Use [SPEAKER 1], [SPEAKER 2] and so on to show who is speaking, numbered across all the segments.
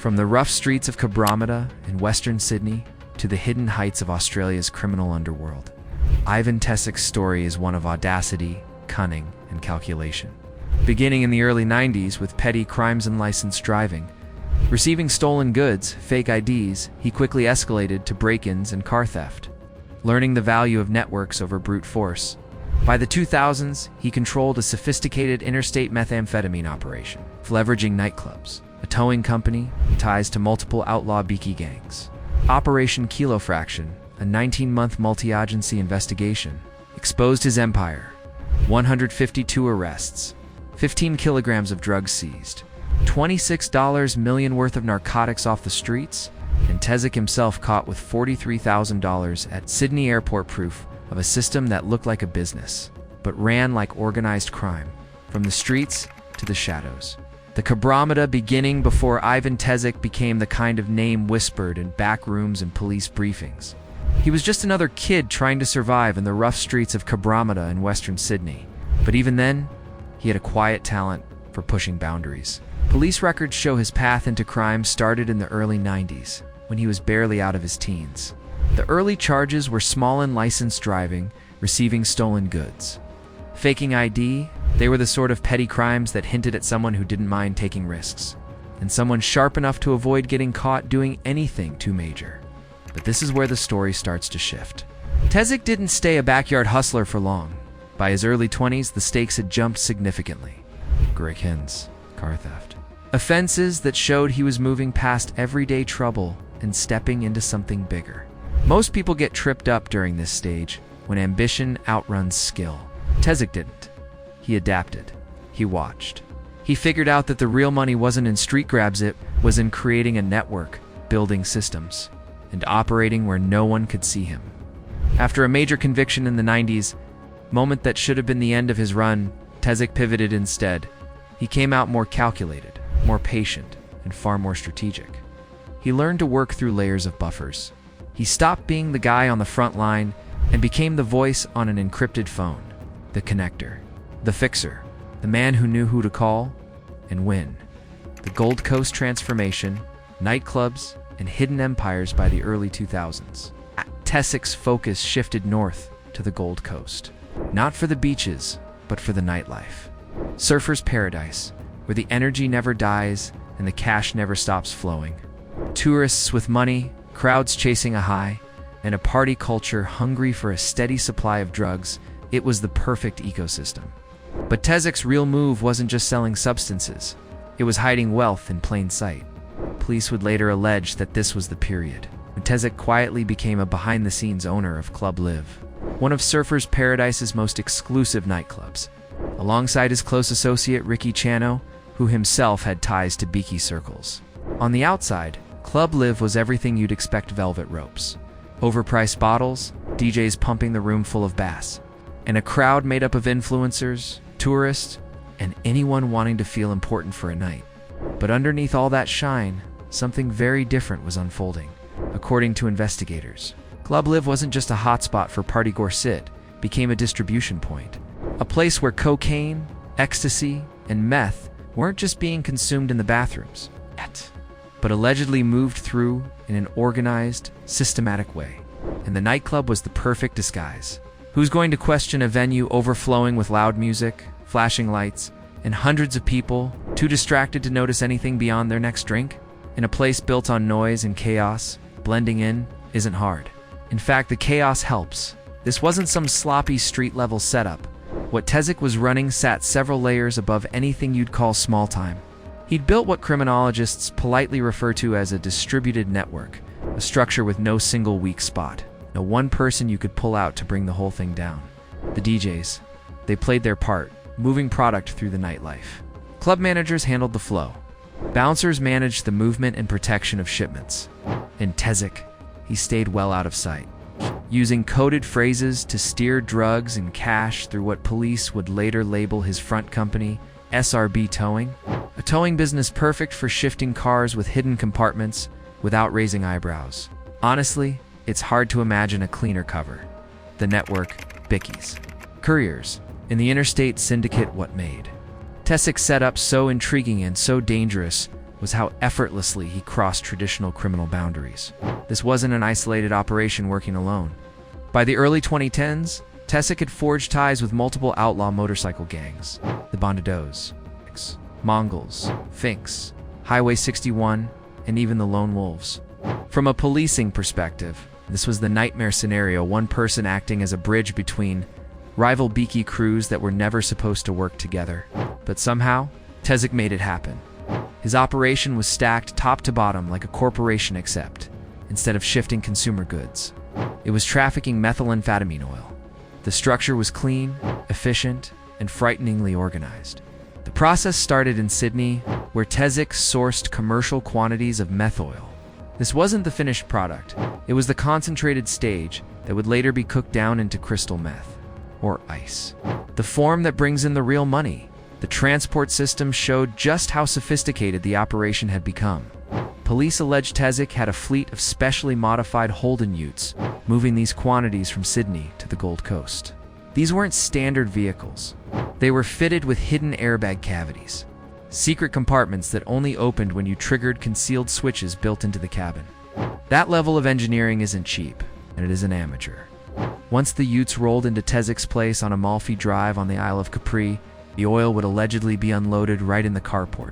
[SPEAKER 1] From the rough streets of Cabramatta in western Sydney to the hidden heights of Australia's criminal underworld, Ivan Tesic's story is one of audacity, cunning, and calculation. Beginning in the early 90s with petty crimes and licensed driving, receiving stolen goods, fake IDs, he quickly escalated to break-ins and car theft, learning the value of networks over brute force. By the 2000s, he controlled a sophisticated interstate methamphetamine operation, leveraging nightclubs, a towing company, and ties to multiple outlaw beaky gangs. Operation Kilo Fraction, a 19-month multi-agency investigation, exposed his empire. 152 arrests, 15 kilograms of drugs seized, $26 million worth of narcotics off the streets, and Tesic himself caught with $43,000 at Sydney Airport, proof of a system that looked like a business, but ran like organized crime, from the streets to the shadows. The Cabramatta beginning before Ivan Tesic became the kind of name whispered in back rooms and police briefings. He was just another kid trying to survive in the rough streets of Cabramatta in western Sydney. But even then, he had a quiet talent for pushing boundaries. Police records show his path into crime started in the early 90s, when he was barely out of his teens. The early charges were small and licensed driving, receiving stolen goods. Faking ID, they were the sort of petty crimes that hinted at someone who didn't mind taking risks, and someone sharp enough to avoid getting caught doing anything too major. But this is where the story starts to shift. Tesic didn't stay a backyard hustler for long. By his early 20s, the stakes had jumped significantly. Break-ins, car theft. Offenses that showed he was moving past everyday trouble and stepping into something bigger. Most people get tripped up during this stage, when ambition outruns skill. Tesic didn't. He adapted. He watched. He figured out that the real money wasn't in street grabs, it was in creating a network, building systems, and operating where no one could see him. After a major conviction in the 90s, moment that should have been the end of his run, Tesic pivoted instead. He came out more calculated, more patient, and far more strategic. He learned to work through layers of buffers. He stopped being the guy on the front line and became the voice on an encrypted phone, the connector, the fixer, the man who knew who to call and when. The Gold Coast transformation, nightclubs, and hidden empires by the early 2000s. Tesic's focus shifted north to the Gold Coast. Not for the beaches, but for the nightlife. Surfer's paradise, where the energy never dies and the cash never stops flowing. Tourists with money, crowds chasing a high, and a party culture hungry for a steady supply of drugs. It was the perfect ecosystem. But Tesic's real move wasn't just selling substances. It was hiding wealth in plain sight. Police would later allege that this was the period when Tesic quietly became a behind-the-scenes owner of Club Live, one of Surfer's Paradise's most exclusive nightclubs, alongside his close associate Ricky Chano, who himself had ties to beaky circles. On the outside, Club Live was everything you'd expect: velvet ropes, overpriced bottles, DJs pumping the room full of bass, and a crowd made up of influencers, tourists, and anyone wanting to feel important for a night. But underneath all that shine, something very different was unfolding. According to investigators, Club Live wasn't just a hotspot for party-gore sit, became a distribution point. A place where cocaine, ecstasy, and meth weren't just being consumed in the bathrooms, but allegedly moved through in an organized, systematic way. And the nightclub was the perfect disguise. Who's going to question a venue overflowing with loud music, flashing lights, and hundreds of people too distracted to notice anything beyond their next drink? In a place built on noise and chaos, blending in isn't hard. In fact, the chaos helps. This wasn't some sloppy street-level setup. What Tesic was running sat several layers above anything you'd call small time. He'd built what criminologists politely refer to as a distributed network, a structure with no single weak spot, no one person you could pull out to bring the whole thing down. The DJs, they played their part, moving product through the nightlife. Club managers handled the flow. Bouncers managed the movement and protection of shipments. And Tesic, he stayed well out of sight, using coded phrases to steer drugs and cash through what police would later label his front company, SRB Towing, a towing business perfect for shifting cars with hidden compartments without raising eyebrows. Honestly, it's hard to imagine a cleaner cover. The network, bickies, couriers, and the interstate syndicate what made Tesic's setup so intriguing and so dangerous was how effortlessly he crossed traditional criminal boundaries. This wasn't an isolated operation working alone. By the early 2010s, Tesic had forged ties with multiple outlaw motorcycle gangs: the Bandidos, Mongols, Finks, Highway 61, and even the Lone Wolves. From a policing perspective, this was the nightmare scenario, one person acting as a bridge between rival beaky crews that were never supposed to work together. But somehow, Tesic made it happen. His operation was stacked top to bottom like a corporation, except instead of shifting consumer goods, it was trafficking methamphetamine oil. The structure was clean, efficient, and frighteningly organized. The process started in Sydney, where Tesic sourced commercial quantities of meth oil. This wasn't the finished product. It was the concentrated stage that would later be cooked down into crystal meth, or ice, the form that brings in the real money. The transport system showed just how sophisticated the operation had become. Police alleged Tesic had a fleet of specially modified Holden utes, moving these quantities from Sydney to the Gold Coast. These weren't standard vehicles. They were fitted with hidden airbag cavities, secret compartments that only opened when you triggered concealed switches built into the cabin. That level of engineering isn't cheap, and it isn't amateur. Once the utes rolled into Tesic's place on Amalfi Drive on the Isle of Capri, the oil would allegedly be unloaded right in the carport.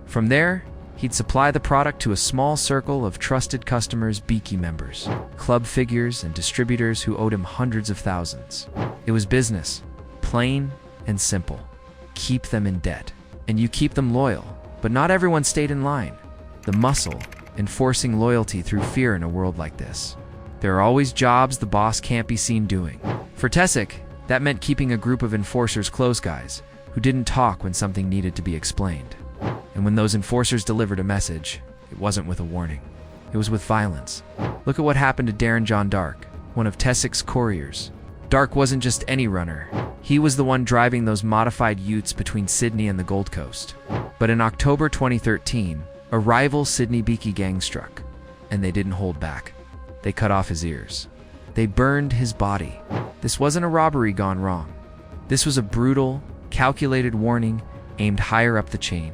[SPEAKER 1] From there, he'd supply the product to a small circle of trusted customers, beaky members, club figures, and distributors who owed him hundreds of thousands. It was business, plain and simple. Keep them in debt, and you keep them loyal. But not everyone stayed in line. The muscle, enforcing loyalty through fear in a world like this. There are always jobs the boss can't be seen doing. For Tesic, that meant keeping a group of enforcers close, guys who didn't talk when something needed to be explained. And when those enforcers delivered a message, it wasn't with a warning. It was with violence. Look at what happened to Darren John Dark, one of Tesic's couriers. Dark wasn't just any runner. He was the one driving those modified utes between Sydney and the Gold Coast. But in October 2013, a rival Sydney beaky gang struck, and they didn't hold back. They cut off his ears. They burned his body. This wasn't a robbery gone wrong. This was a brutal, calculated warning aimed higher up the chain.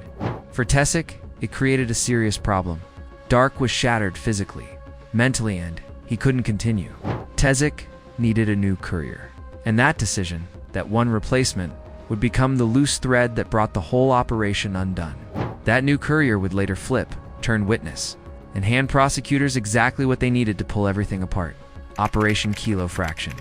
[SPEAKER 1] For Tesic, it created a serious problem. Dark was shattered physically, mentally, and he couldn't continue. Tesic needed a new courier. And that decision, that one replacement, would become the loose thread that brought the whole operation undone. That new courier would later flip, turn witness, and hand prosecutors exactly what they needed to pull everything apart. Operation Kilo Fraction.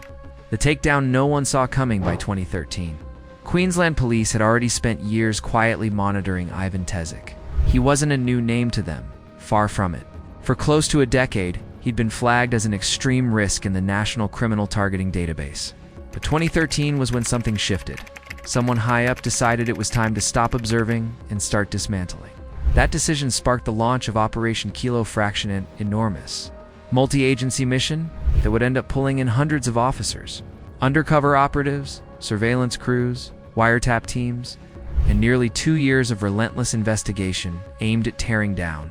[SPEAKER 1] The takedown no one saw coming by 2013. Queensland police had already spent years quietly monitoring Ivan Tesic. He wasn't a new name to them, far from it. For close to a decade, he'd been flagged as an extreme risk in the National Criminal Targeting Database. But 2013 was when something shifted. Someone high up decided it was time to stop observing and start dismantling. That decision sparked the launch of Operation Kilo Fraction, an enormous, multi-agency mission that would end up pulling in hundreds of officers, undercover operatives, surveillance crews, wiretap teams, and nearly 2 years of relentless investigation aimed at tearing down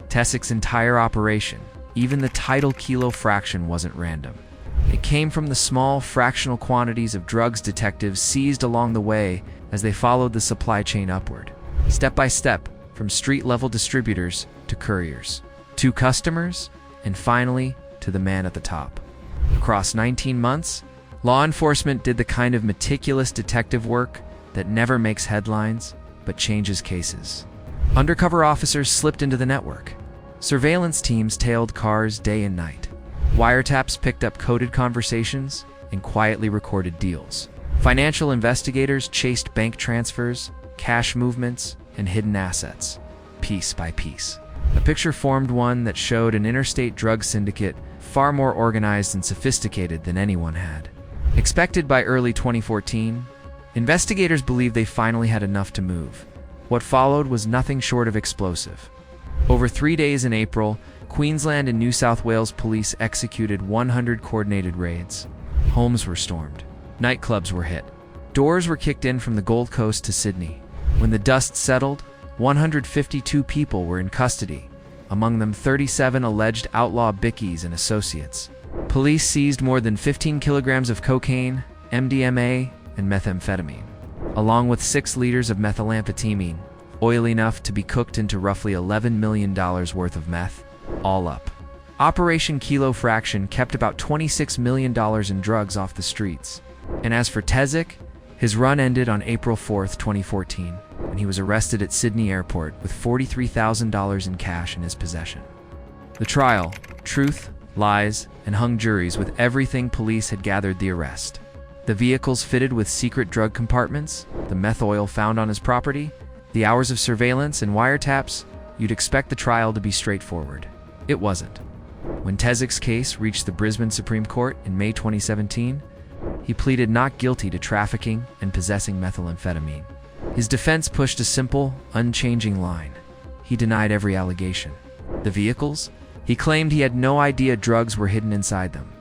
[SPEAKER 1] Tesic's entire operation. Even the title Kilo Fraction wasn't random. It came from the small, fractional quantities of drugs detectives seized along the way as they followed the supply chain upward, step by step, from street-level distributors to couriers, to customers, and finally, to the man at the top. Across 19 months, law enforcement did the kind of meticulous detective work that never makes headlines, but changes cases. Undercover officers slipped into the network. Surveillance teams tailed cars day and night. Wiretaps picked up coded conversations and quietly recorded deals. Financial investigators chased bank transfers, cash movements, and hidden assets, piece by piece. A picture formed, one that showed an interstate drug syndicate far more organized and sophisticated than anyone had expected. By early 2014, investigators believed they finally had enough to move. What followed was nothing short of explosive. Over 3 days in April, Queensland and New South Wales police executed 100 coordinated raids. Homes were stormed. Nightclubs were hit. Doors were kicked in from the Gold Coast to Sydney. When the dust settled, 152 people were in custody, among them 37 alleged outlaw bickies and associates. Police seized more than 15 kilograms of cocaine, MDMA, and methamphetamine, along with 6 liters of methamphetamine, oil enough to be cooked into roughly $11 million worth of meth, all up. Operation Kilo Fraction kept about $26 million in drugs off the streets. And as for Tesic, his run ended on April 4, 2014, when he was arrested at Sydney Airport with $43,000 in cash in his possession. The trial, truth, lies, and hung juries with everything police had gathered the arrest. The vehicles fitted with secret drug compartments, the meth oil found on his property, the hours of surveillance and wiretaps. You'd expect the trial to be straightforward. It wasn't. When Tesic's case reached the Brisbane Supreme Court in May 2017, he pleaded not guilty to trafficking and possessing methamphetamine. His defense pushed a simple, unchanging line. He denied every allegation. The vehicles? He claimed he had no idea drugs were hidden inside them.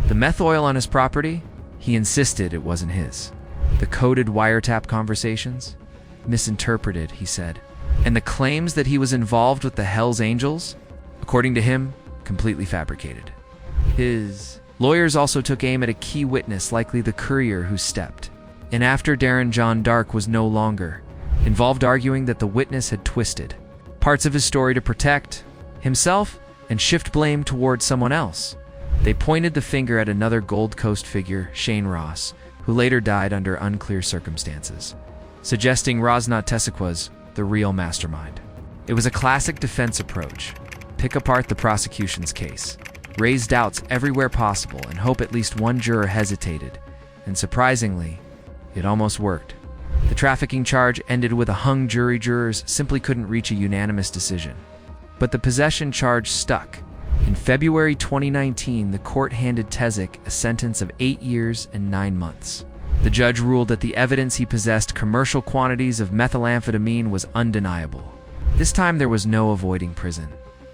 [SPEAKER 1] The meth oil on his property? He insisted it wasn't his. The coded wiretap conversations? Misinterpreted, he said. And the claims that he was involved with the Hells Angels? According to him, completely fabricated. His lawyers also took aim at a key witness, likely the courier who stepped in after Darren John Dark was no longer involved, arguing that the witness had twisted parts of his story to protect himself and shift blame towards someone else. They pointed the finger at another Gold Coast figure, Shane Ross, who later died under unclear circumstances, suggesting Tesic was the real mastermind. It was a classic defense approach. Pick apart the prosecution's case, raise doubts everywhere possible, and hope at least one juror hesitated. And surprisingly, it almost worked. The trafficking charge ended with a hung jury. Jurors simply couldn't reach a unanimous decision. But the possession charge stuck. In February 2019, the court handed Tesic a sentence of 8 years and 9 months. The judge ruled that the evidence he possessed commercial quantities of methamphetamine was undeniable. This time there was no avoiding prison.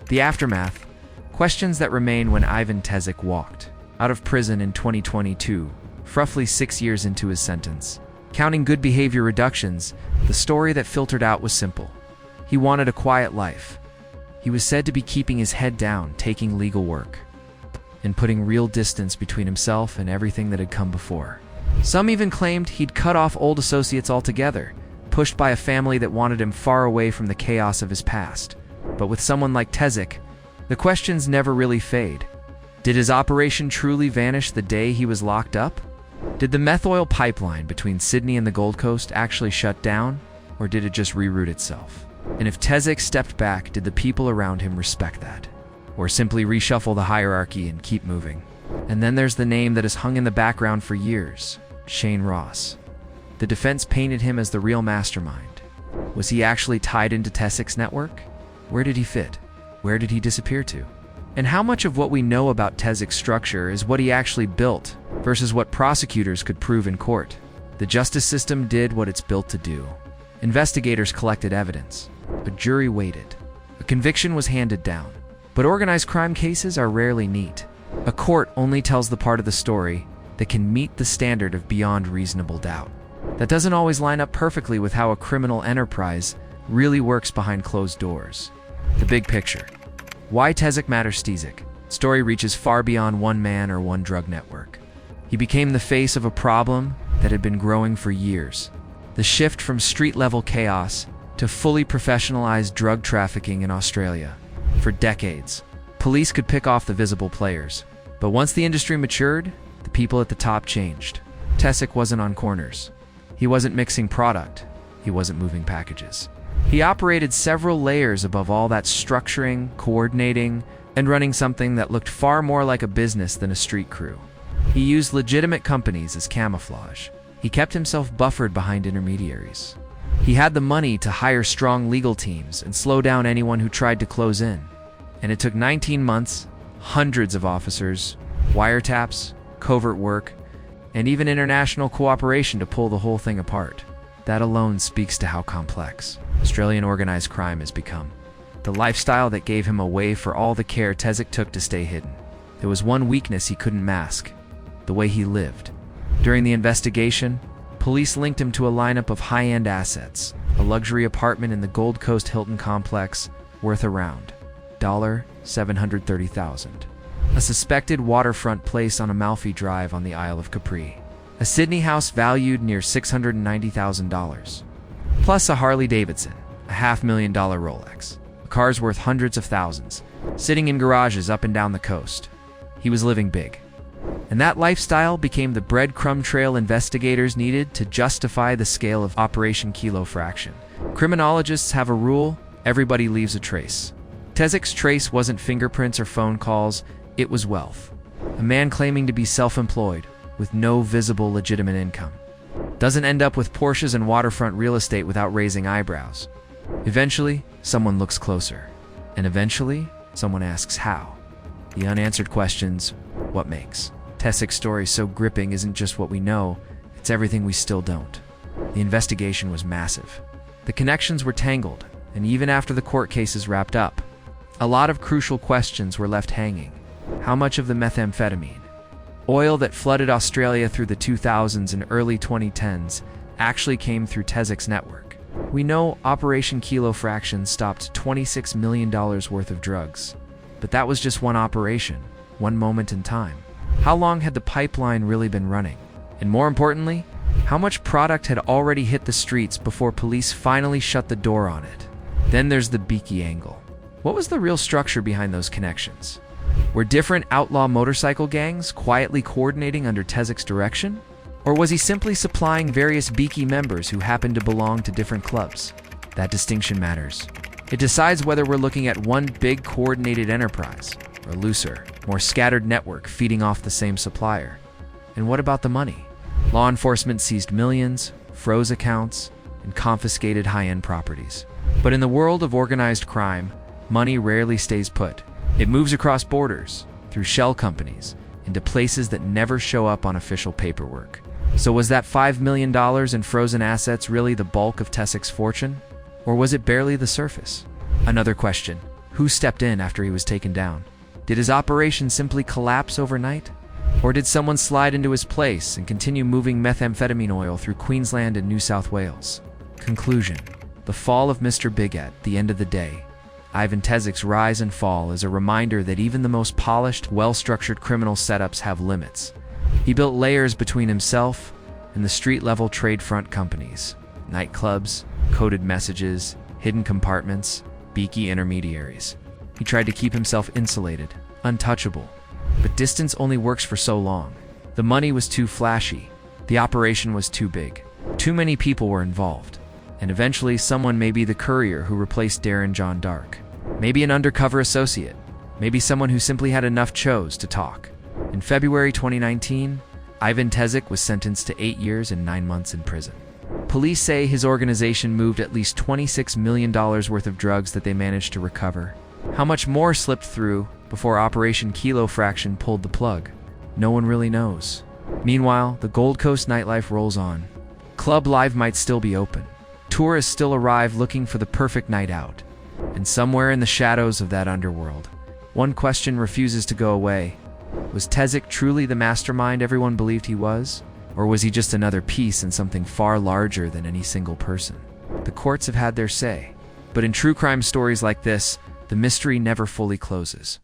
[SPEAKER 1] The aftermath, questions that remain when Ivan Tesic walked out of prison in 2022, roughly 6 years into his sentence. Counting good behavior reductions, the story that filtered out was simple. He wanted a quiet life. He was said to be keeping his head down, taking legal work, and putting real distance between himself and everything that had come before. Some even claimed he'd cut off old associates altogether, pushed by a family that wanted him far away from the chaos of his past. But with someone like Tesic, the questions never really fade. Did his operation truly vanish the day he was locked up? Did the meth oil pipeline between Sydney and the Gold Coast actually shut down, or did it just reroute itself? And if Tesic stepped back, did the people around him respect that? Or simply reshuffle the hierarchy and keep moving? And then there's the name that has hung in the background for years, Shane Ross. The defense painted him as the real mastermind. Was he actually tied into Tesic's network? Where did he fit? Where did he disappear to? And how much of what we know about Tesic's structure is what he actually built versus what prosecutors could prove in court? The justice system did what it's built to do. Investigators collected evidence. A jury waited. A conviction was handed down. But organized crime cases are rarely neat. A court only tells the part of the story that can meet the standard of beyond reasonable doubt. That doesn't always line up perfectly with how a criminal enterprise really works behind closed doors. The big picture. Why Tesic matters. Tesic story reaches far beyond one man or one drug network. He became the face of a problem that had been growing for years. The shift from street-level chaos to fully professionalized drug trafficking in Australia. For decades, police could pick off the visible players. But once the industry matured, the people at the top changed. Tesic wasn't on corners. He wasn't mixing product. He wasn't moving packages. He operated several layers above all that, structuring, coordinating, and running something that looked far more like a business than a street crew. He used legitimate companies as camouflage. He kept himself buffered behind intermediaries. He had the money to hire strong legal teams and slow down anyone who tried to close in. And it took 19 months, hundreds of officers, wiretaps, covert work, and even international cooperation to pull the whole thing apart. That alone speaks to how complex Australian organized crime has become. The lifestyle that gave him a way for all the care Tesic took to stay hidden. There was one weakness he couldn't mask: the way he lived. During the investigation, police linked him to a lineup of high-end assets, a luxury apartment in the Gold Coast Hilton complex worth around $730,000, a suspected waterfront place on Amalfi Drive on the Isle of Capri, a Sydney house valued near $690,000, plus a Harley Davidson, a $500,000 Rolex, cars worth hundreds of thousands, sitting in garages up and down the coast. He was living big. And that lifestyle became the breadcrumb trail investigators needed to justify the scale of Operation Kilo Fraction. Criminologists have a rule: everybody leaves a trace. Tesic's trace wasn't fingerprints or phone calls, it was wealth. A man claiming to be self-employed, with no visible legitimate income, doesn't end up with Porsches and waterfront real estate without raising eyebrows. Eventually, someone looks closer. And eventually, someone asks how. The unanswered questions, what makes Tesic's story so gripping isn't just what we know, it's everything we still don't. The investigation was massive. The connections were tangled, and even after the court cases wrapped up, a lot of crucial questions were left hanging. How much of the methamphetamine, oil that flooded Australia through the 2000s and early 2010s, actually came through Tesic's network? We know Operation Kilo Fraction stopped $26 million worth of drugs. But that was just one operation, one moment in time. How long had the pipeline really been running? And more importantly, how much product had already hit the streets before police finally shut the door on it? Then there's the Beaky angle. What was the real structure behind those connections? Were different outlaw motorcycle gangs quietly coordinating under Tesic's direction? Or was he simply supplying various Beaky members who happened to belong to different clubs? That distinction matters. It decides whether we're looking at one big coordinated enterprise, or a looser, more scattered network feeding off the same supplier. And what about the money? Law enforcement seized millions, froze accounts, and confiscated high-end properties. But in the world of organized crime, money rarely stays put. It moves across borders, through shell companies, into places that never show up on official paperwork. So was that $5 million in frozen assets really the bulk of Tesic's fortune? Or was it barely the surface? Another question: who stepped in after he was taken down? Did his operation simply collapse overnight? Or did someone slide into his place and continue moving methamphetamine oil through Queensland and New South Wales? Conclusion: the fall of Mr. Big at the end of the day. Ivan Tesic's rise and fall is a reminder that even the most polished, well-structured criminal setups have limits. He built layers between himself and the street-level trade front companies, nightclubs, coded messages, hidden compartments, Beaky intermediaries. He tried to keep himself insulated, untouchable. But distance only works for so long. The money was too flashy. The operation was too big. Too many people were involved. And eventually, someone may be the courier who replaced Darren John Dark. Maybe an undercover associate. Maybe someone who simply had enough chose to talk. In February 2019, Ivan Tesic was sentenced to 8 years and 9 months in prison. Police say his organization moved at least $26 million worth of drugs that they managed to recover. How much more slipped through before Operation Kilo Fraction pulled the plug? No one really knows. Meanwhile, the Gold Coast nightlife rolls on. Club Live might still be open. Tourists still arrive looking for the perfect night out. And somewhere in the shadows of that underworld, one question refuses to go away. Was Tesic truly the mastermind everyone believed he was? Or was he just another piece in something far larger than any single person? The courts have had their say. But in true crime stories like this, the mystery never fully closes.